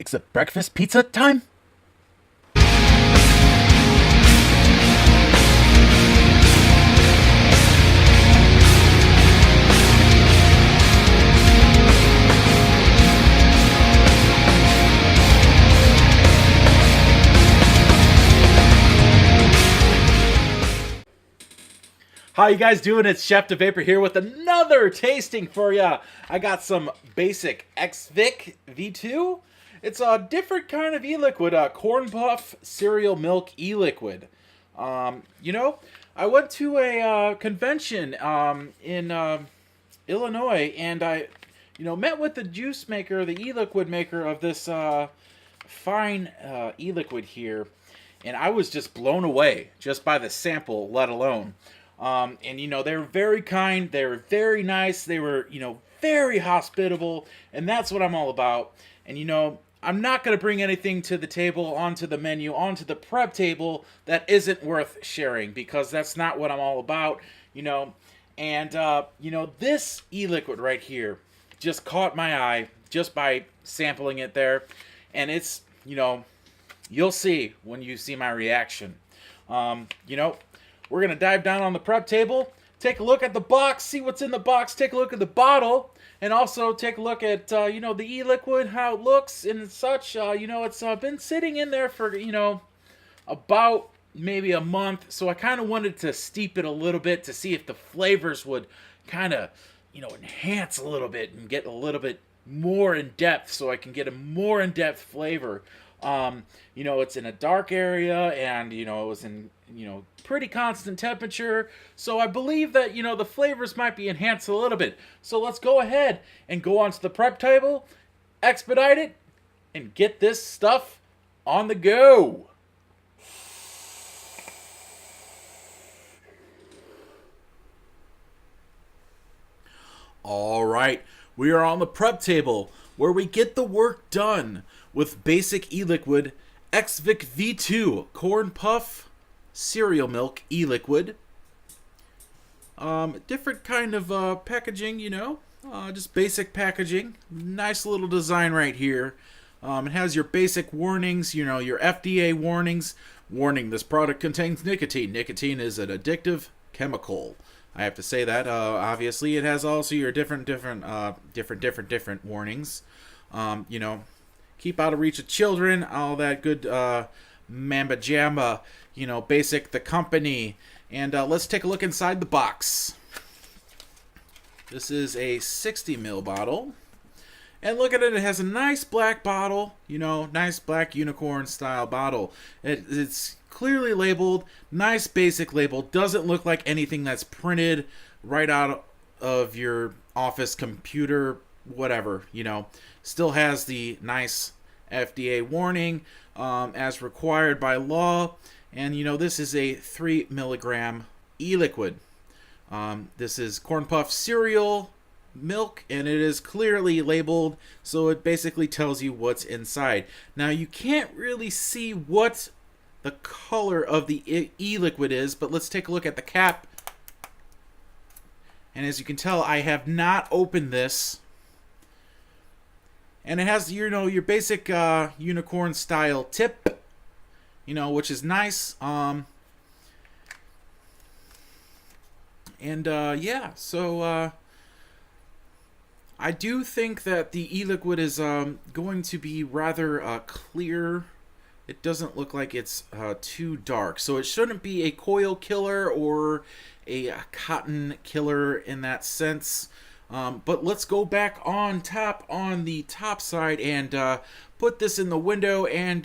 Is it breakfast pizza time? How you guys doing? It's Chef the Vapor here with another tasting for ya. I got some basic XIK V2. It's a different kind of e-liquid, a corn puff cereal milk e-liquid. I went to a convention in Illinois, and I, met with the juice maker, the e-liquid maker of this fine e-liquid here, and I was just blown away just by the sample, let alone. They were very kind, they were very nice, they were, very hospitable, and that's what I'm all about. And, I'm not going to bring anything to the table, onto the menu, onto the prep table that isn't worth sharing, because that's not what I'm all about, this e-liquid right here just caught my eye just by sampling it there, and it's, you'll see when you see my reaction. We're going to dive down on the prep table, take a look at the box, see what's in the box, take a look at the bottle, and also take a look at, the e-liquid, how it looks and such. It's been sitting in there for, about maybe a month, so I kind of wanted to steep it a little bit to see if the flavors would kind of, enhance a little bit and get a little bit more in depth, so I can get a more in-depth flavor. It's in a dark area, and, it was in, pretty constant temperature. So I believe that, the flavors might be enhanced a little bit. So let's go ahead and go onto the prep table, expedite it, and get this stuff on the go. All right, we are on the prep table where we get the work done with basic e-liquid XIK V2 corn puff cereal milk e-liquid. Different kind of packaging, just basic packaging. Nice little design right here. It has your basic warnings, your FDA warnings. Warning, this product contains nicotine. Nicotine is an addictive chemical. I have to say that. Obviously, it has also your different warnings. Keep out of reach of children, all that good mamba jamba, basic, the company. And let's take a look inside the box. This is a 60 ml bottle. And look at it, it has a nice black bottle, nice black unicorn style bottle. It's clearly labeled, nice basic label, doesn't look like anything that's printed right out of your office computer, whatever, still has the nice FDA warning as required by law. And this is a 3 milligram e-liquid. This is corn puff cereal milk, and it is clearly labeled, so it basically tells you what's inside. Now you can't really see what the color of the e-liquid is, but let's take a look at the cap. And as you can tell, I have not opened this. And it has, your basic unicorn style tip, which is nice. So I do think that the e-liquid is going to be rather clear. It doesn't look like it's too dark. So it shouldn't be a coil killer or a cotton killer in that sense. But let's go back on top on the top side and put this in the window and,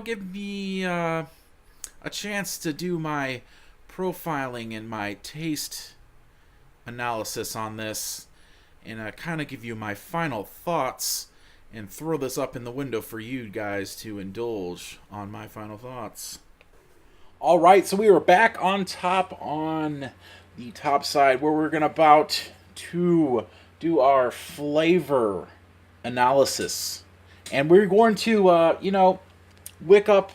give me a chance to do my profiling and my taste analysis on this, and kind of give you my final thoughts and throw this up in the window for you guys to indulge on my final thoughts. All right, so we are back on top on the top side where we're about to do our flavor analysis, and we're going to wick up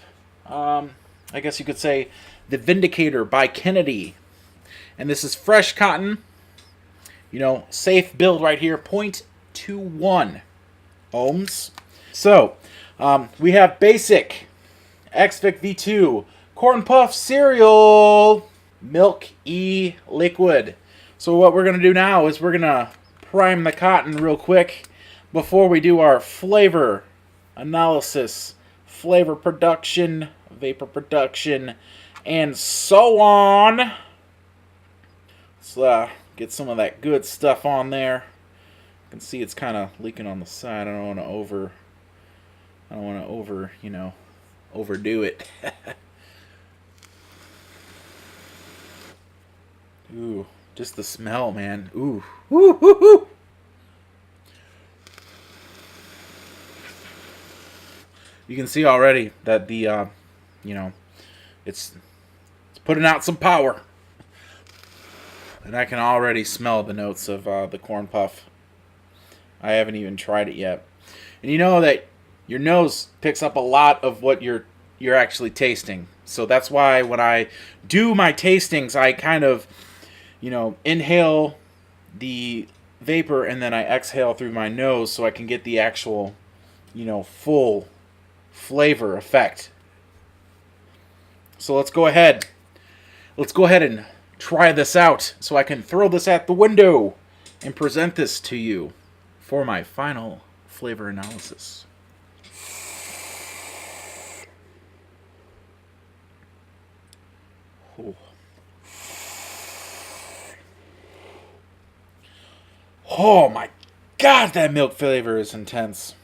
I guess you could say the Vindicator by Kennedy, and this is fresh cotton, safe build right here, 0.21 ohms. So, we have basic XIK V2 Corn Puff Cereal Milk E Liquid. So what we're going to do now is we're going to prime the cotton real quick before we do our flavor analysis, flavor production, vapor production, and so on. Let's get some of that good stuff on there. You can see it's kind of leaking on the side. I don't want to overdo it. Ooh, just the smell, man. Ooh, woo, woo, woo. You can see already that the, it's putting out some power. And I can already smell the notes of the corn puff. I haven't even tried it yet. And you know that your nose picks up a lot of what you're actually tasting. So that's why when I do my tastings, I kind of, inhale the vapor and then I exhale through my nose so I can get the actual, full flavor effect. So let's go ahead. Let's go ahead and try this out so I can throw this at the window and present this to you for my final flavor analysis. Oh. Oh my God, that milk flavor is intense.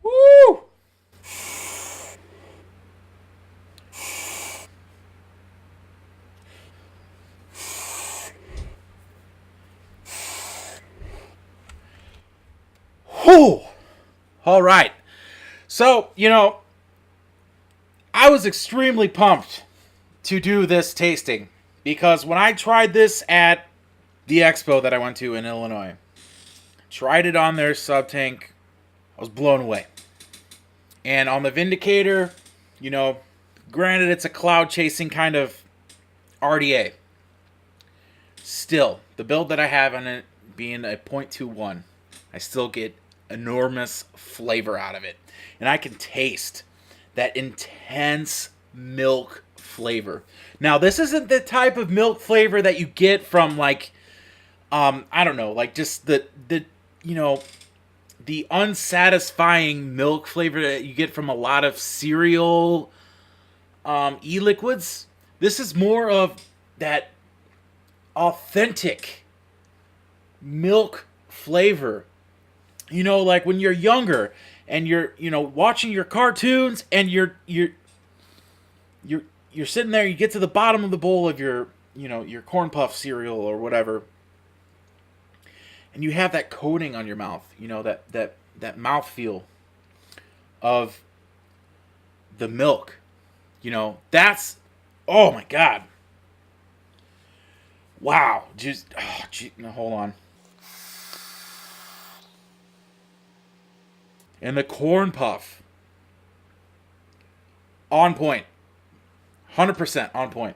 Woo! Whew. All right. So, I was extremely pumped to do this tasting because when I tried this at the expo that I went to in Illinois, tried it on their sub-tank, I was blown away. And on the Vindicator, granted it's a cloud chasing kind of RDA. Still, the build that I have on it being a 0.21, I still get enormous flavor out of it. And I can taste that intense milk flavor. Now, this isn't the type of milk flavor that you get from I don't know, just the unsatisfying milk flavor that you get from a lot of cereal e-liquids. This is more of that authentic milk flavor. Like when you're younger and you're, watching your cartoons and you're sitting there, you get to the bottom of the bowl of your corn puff cereal or whatever, and you have that coating on your mouth, that mouthfeel of the milk. That's, oh my God. Wow. Now hold on. And the corn puff. On point. 100% on point.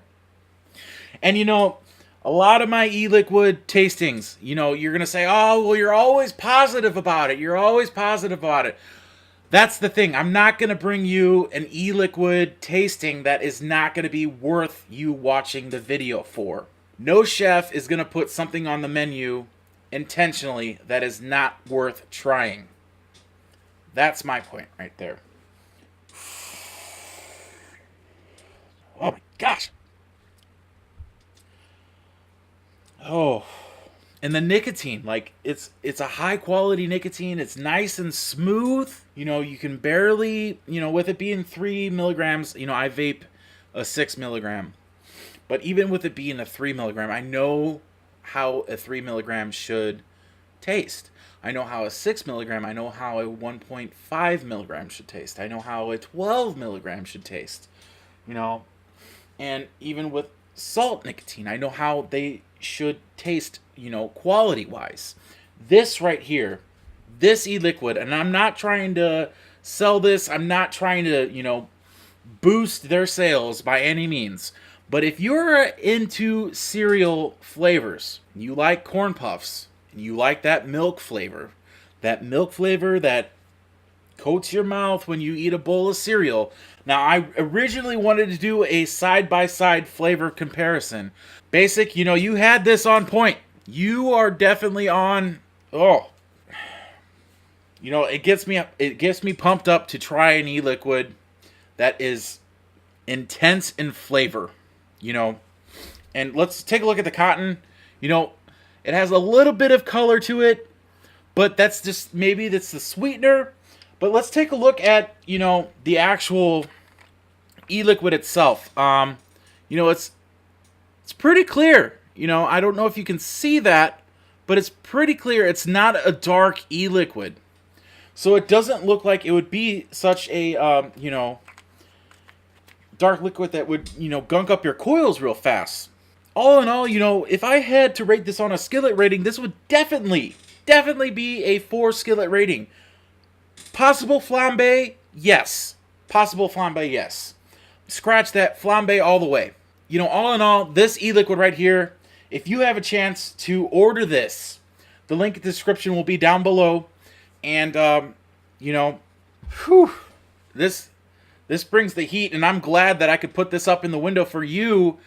And a lot of my e-liquid tastings, you're going to say, oh, well, you're always positive about it. You're always positive about it. That's the thing. I'm not going to bring you an e-liquid tasting that is not going to be worth you watching the video for. No chef is going to put something on the menu intentionally that is not worth trying. That's my point right there. Oh my gosh. Oh. And the nicotine, it's a high quality nicotine. It's nice and smooth. You can barely, with it being 3 milligrams, I vape a 6 milligram. But even with it being a 3 milligram, I know how a 3 milligram should taste. I know how a 6 milligram, I know how a 1.5 milligram should taste. I know how a 12 milligram should taste. And even with salt nicotine, I know how they should taste, quality-wise. This right here, this e-liquid, and I'm not trying to sell this, I'm not trying to, boost their sales by any means. But if you're into cereal flavors, you like corn puffs, and you like that milk flavor, That milk flavor that coats your mouth when you eat a bowl of cereal. Now, I originally wanted to do a side-by-side flavor comparison. Basic, you know, you had this on point. You are definitely on... Oh. You know, it gets me pumped up to try an e-liquid that is intense in flavor. You know, and let's take a look at the cotton. You know, it has a little bit of color to it, but that's just, maybe that's the sweetener. But let's take a look at, you know, the actual e-liquid itself. You know, it's pretty clear. You know, I don't know if you can see that, but it's pretty clear. It's not a dark e-liquid. So it doesn't look like it would be such a, you know, dark liquid that would, you know, gunk up your coils real fast. All in all, you know, if I had to rate this on a skillet rating, this would definitely be a 4 skillet rating. Possible flambe? Yes. Possible flambe? Yes. Scratch that, flambe all the way. You know, all in all, this e-liquid right here, if you have a chance to order this, the link in the description will be down below. And, you know, whew, this brings the heat, and I'm glad that I could put this up in the window for you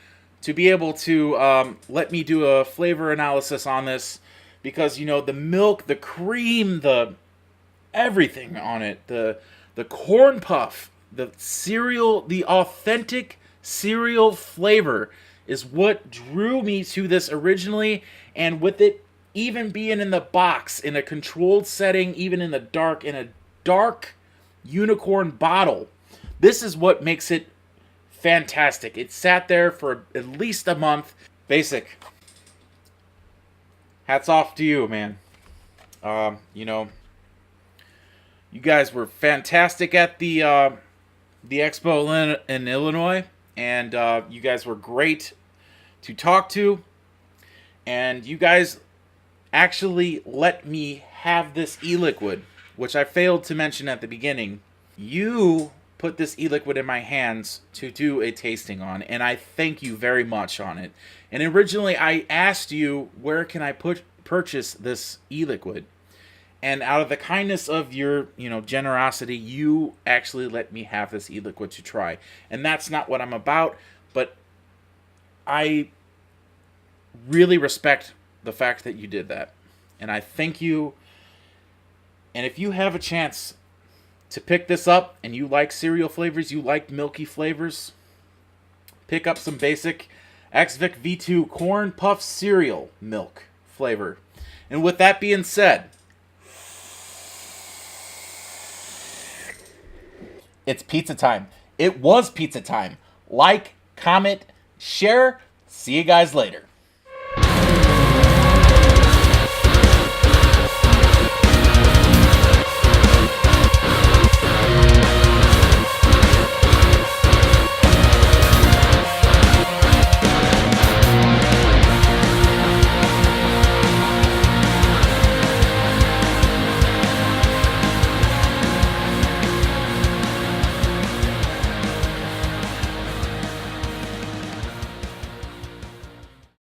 to be able to let me do a flavor analysis on this. Because, you know, the milk, the cream, the everything on it, the corn puff, the cereal, the authentic cereal flavor is what drew me to this originally. And with it even being in the box, in a controlled setting, even in the dark, in a dark unicorn bottle, this is what makes it fantastic. It sat there for at least a month. Basic, hats off to you, man. You know, you guys were fantastic at the expo in Illinois, and you guys were great to talk to, and you guys actually let me have this e-liquid, which I failed to mention at the beginning. You put this e-liquid in my hands to do a tasting on, and I thank you very much on it. And originally I asked you, where can I purchase this e-liquid? And out of the kindness of your, you know, generosity, you actually let me have this e-liquid to try. And that's not what I'm about, but I really respect the fact that you did that. And I thank you. And if you have a chance to pick this up and you like cereal flavors, you like milky flavors, pick up some basic XIK V2 corn puff cereal milk flavor. And with that being said, it's pizza time. It was pizza time. Like, comment, share. See you guys later.